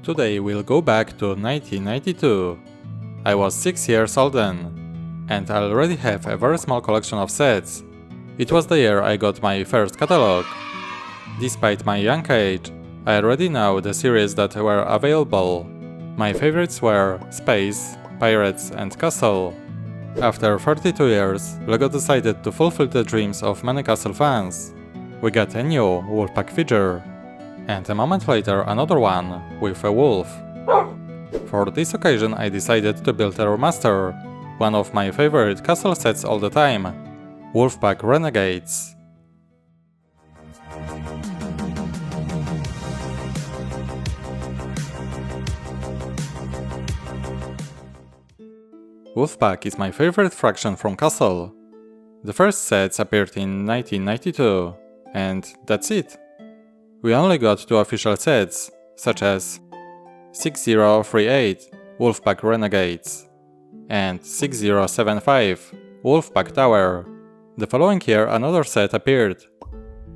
Today we'll go back to 1992. I was 6 years old then, and I already have a very small collection of sets. It was the year I got my first catalog. Despite my young age, I already know the series that were available. My favorites were Space, Pirates and Castle. After 32 years, LEGO decided to fulfill the dreams of many Castle fans. We got a new Wolfpack figure, and a moment later another one with a wolf. For this occasion I decided to build a Remaster, one of my favorite Castle sets all the time, Wolfpack Renegades. Wolfpack is my favorite fraction from Castle. The first sets appeared in 1992, and that's it. We only got 2 official sets, such as 6038 Wolfpack Renegades and 6075 Wolfpack Tower. The following year another set appeared,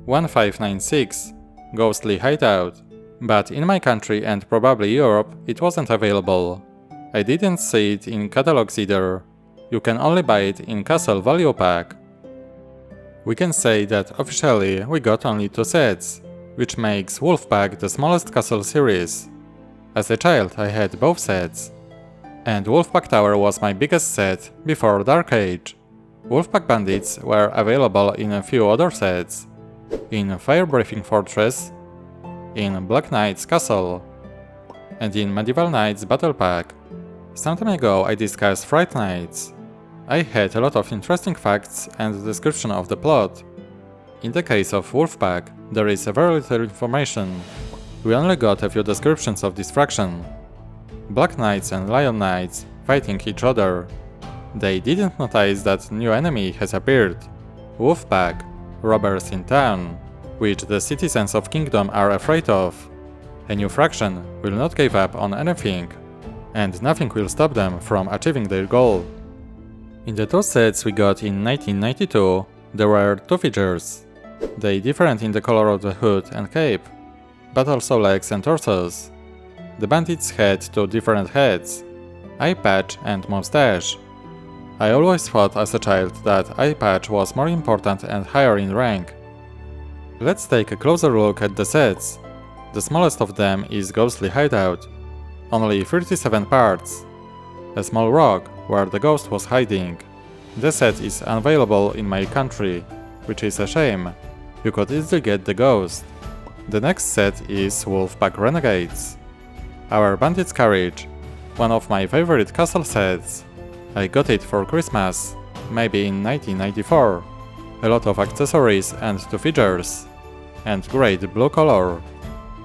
1596 Ghostly Hideout, but in my country and probably Europe it wasn't available. I didn't see it in catalogs either. You can only buy it in Castle Value Pack. We can say that officially we got only 2 sets, which makes Wolfpack the smallest Castle series. As a child I had both sets, and Wolfpack Tower was my biggest set before Dark Age. Wolfpack Bandits were available in a few other sets, in Fire Breathing Fortress, in Black Knight's Castle, and in Medieval Knights Battle Pack. Some time ago I discussed Fright Knights. I had a lot of interesting facts and description of the plot. In the case of Wolfpack, there is very little information. We only got a few descriptions of this fraction. Black Knights and Lion Knights fighting each other. They didn't notice that new enemy has appeared. Wolfpack, robbers in town, which the citizens of Kingdom are afraid of. A new fraction will not give up on anything, and nothing will stop them from achieving their goal. In the 2 sets we got in 1992, there were 2 figures. They different in the color of the hood and cape, but also legs and torsos. The bandits had 2 different heads, eye patch and mustache. I always thought as a child that eye patch was more important and higher in rank. Let's take a closer look at the sets. The smallest of them is Ghostly Hideout, only 37 parts. A small rock where the ghost was hiding. The set is unavailable in my country, which is a shame. You could easily get the ghost. The next set is Wolfpack Renegades. Our Bandit's Carriage, one of my favorite Castle sets. I got it for Christmas, maybe in 1994. A lot of accessories and 2 figures. And great blue color.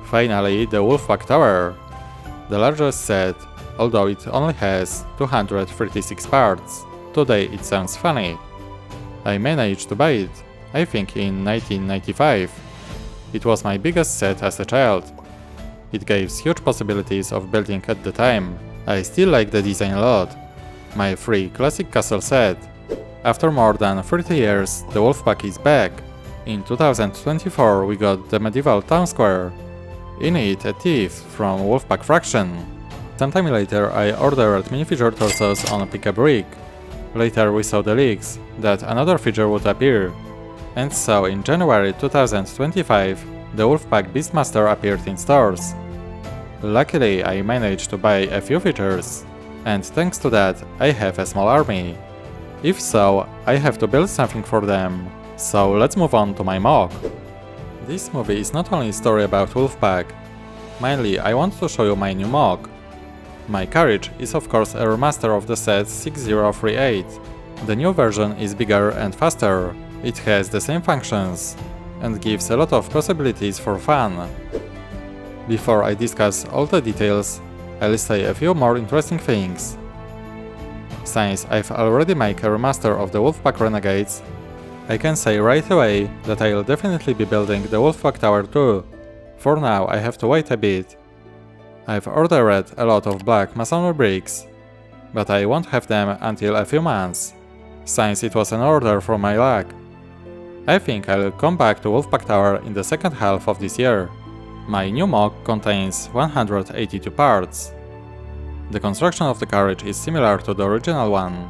Finally, the Wolfpack Tower. The largest set, although it only has 236 parts. Today it sounds funny. I managed to buy it, I think in 1995. It was my biggest set as a child. It gives huge possibilities of building at the time. I still like the design a lot. My free classic Castle set. After more than 30 years, the Wolfpack is back. In 2024 we got the medieval town square. In it a thief from Wolfpack Fraction. Sometime later I ordered minifigure torsos on Pick a Brick. Later we saw the leaks that another figure would appear. And so in January 2025 the Wolfpack Beastmaster appeared in stores. Luckily I managed to buy a few figures, and thanks to that I have a small army. If so, I have to build something for them. So let's move on to my MOC. This movie is not only a story about Wolfpack. Mainly I want to show you my new MOC. My carriage is of course a remaster of the set 6038. The new version is bigger and faster. It has the same functions and gives a lot of possibilities for fun. Before I discuss all the details, I'll say a few more interesting things. Since I've already made a remaster of the Wolfpack Renegades, I can say right away that I'll definitely be building the Wolfpack Tower too. For now I have to wait a bit. I've ordered a lot of black masonry bricks, but I won't have them until a few months, since it was an order from my luck. I think I'll come back to Wolfpack Tower in the second half of this year. My new MOC contains 182 parts. The construction of the carriage is similar to the original one,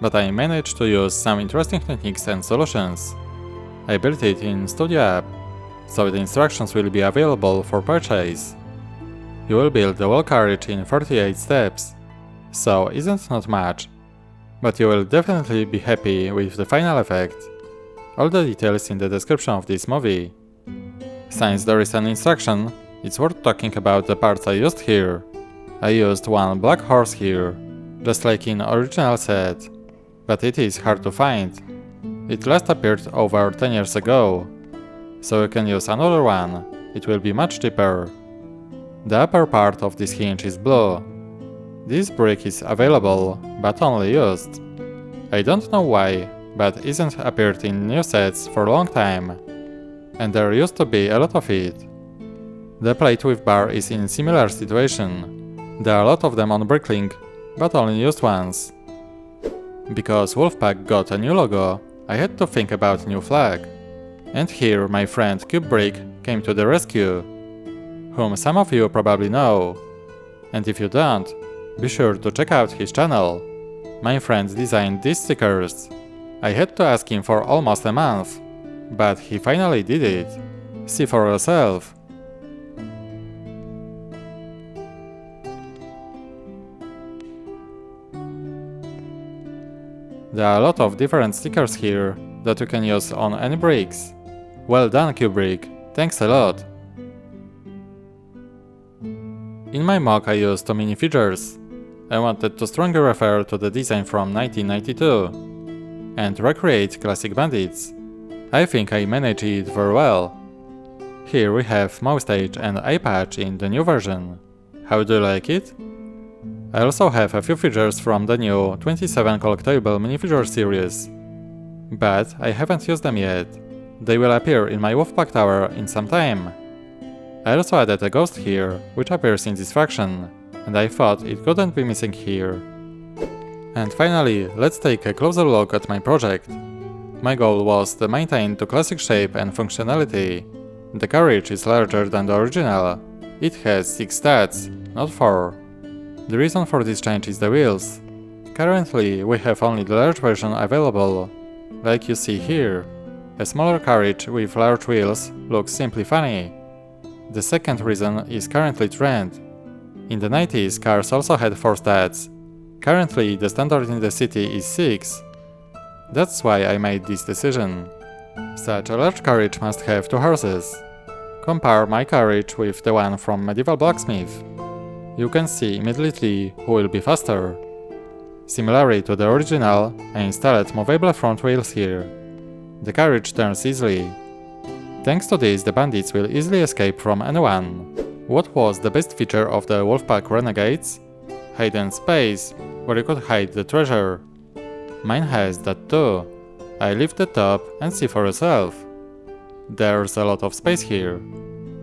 but I managed to use some interesting techniques and solutions. I built it in Studio app, so the instructions will be available for purchase. You will build the whole carriage in 48 steps, so isn't not much, but you will definitely be happy with the final effect. All the details in the description of this movie. Since there is an instruction, it's worth talking about the parts I used here. I used one black horse here, just like in original set, but it is hard to find. It last appeared over 10 years ago, so you can use another one, it will be much cheaper. The upper part of this hinge is blue. This brick is available, but only used. I don't know why, but isn't appeared in new sets for a long time, and there used to be a lot of it. The plate with bar is in similar situation. There are a lot of them on Bricklink, but only used ones. Because Wolfpack got a new logo, I had to think about new flag. And here my friend CubeBrick came to the rescue, whom some of you probably know. And if you don't, be sure to check out his channel. My friend designed these stickers. I had to ask him for almost a month, but he finally did it. See for yourself. There are a lot of different stickers here that you can use on any bricks. Well done, CubeBrick, thanks a lot. In my MOC I used 2 minifigures. I wanted to strongly refer to the design from 1992 and recreate classic bandits. I think I managed it very well. Here we have Moustache and Eye Patch in the new version. How do you like it? I also have a few figures from the new 27 collectible minifigure series, but I haven't used them yet. They will appear in my Wolfpack tower in some time. I also added a ghost here, which appears in this faction, and I thought it couldn't be missing here. And finally, let's take a closer look at my project. My goal was to maintain the classic shape and functionality. The carriage is larger than the original. It has 6 stats, not 4. The reason for this change is the wheels. Currently, we have only the large version available. Like you see here, a smaller carriage with large wheels looks simply funny. The second reason is currently trend. In the 90s, cars also had 4 stats. Currently, the standard in the city is 6. That's why I made this decision. Such a large carriage must have 2 horses. Compare my carriage with the one from Medieval Blacksmith. You can see immediately who will be faster. Similarly to the original, I installed movable front wheels here. The carriage turns easily. Thanks to this, the bandits will easily escape from anyone. What was the best feature of the Wolfpack Renegades? Hidden space, where you could hide the treasure. Mine has that too. I lift the top and see for yourself. There's a lot of space here.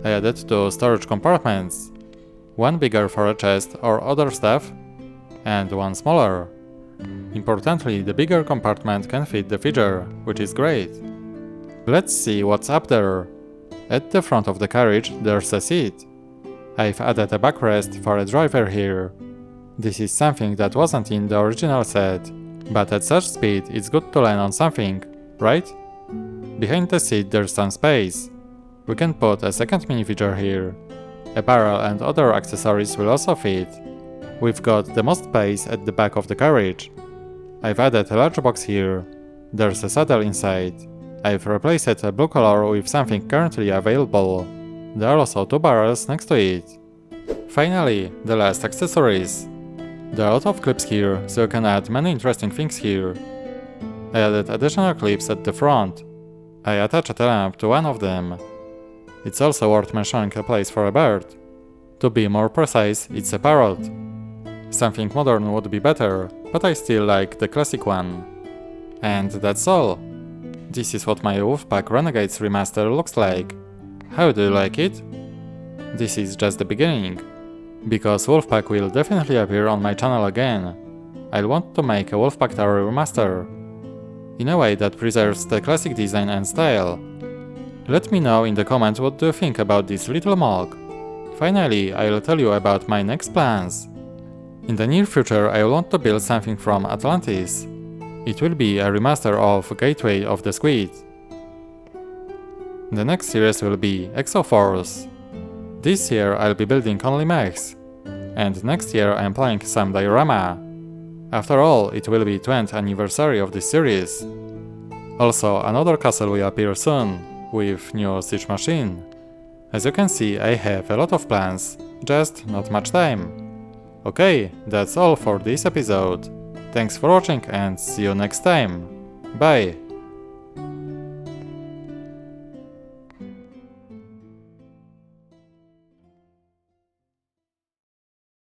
I added 2 storage compartments. One bigger for a chest or other stuff, and one smaller. Importantly, the bigger compartment can fit the figure, which is great. Let's see what's up there. At the front of the carriage there's a seat. I've added a backrest for a driver here. This is something that wasn't in the original set, but at such speed it's good to land on something, right? Behind the seat there's some space. We can put a second minifigure here. A barrel and other accessories will also fit. We've got the most space at the back of the carriage. I've added a large box here. There's a saddle inside. I've replaced a blue color with something currently available. There are also 2 barrels next to it. Finally, the last accessories. There are a lot of clips here, so you can add many interesting things here. I added additional clips at the front. I attached a lamp to one of them. It's also worth mentioning a place for a bird. To be more precise, it's a parrot. Something modern would be better, but I still like the classic one. And that's all. This is what my Wolfpack Renegades Remaster looks like. How do you like it? This is just the beginning. Because Wolfpack will definitely appear on my channel again. I'll want to make a Wolfpack Tower Remaster. In a way that preserves the classic design and style. Let me know in the comments what do you think about this little MOC. Finally, I'll tell you about my next plans. In the near future I want to build something from Atlantis. It will be a remaster of Gateway of the Squid. The next series will be Exoforce. This year I'll be building only mechs, and next year I'm planning some diorama. After all, it will be 20th anniversary of this series. Also, another castle will appear soon, with new siege machine. As you can see, I have a lot of plans, just not much time. Okay, that's all for this episode. Thanks for watching and see you next time. Bye!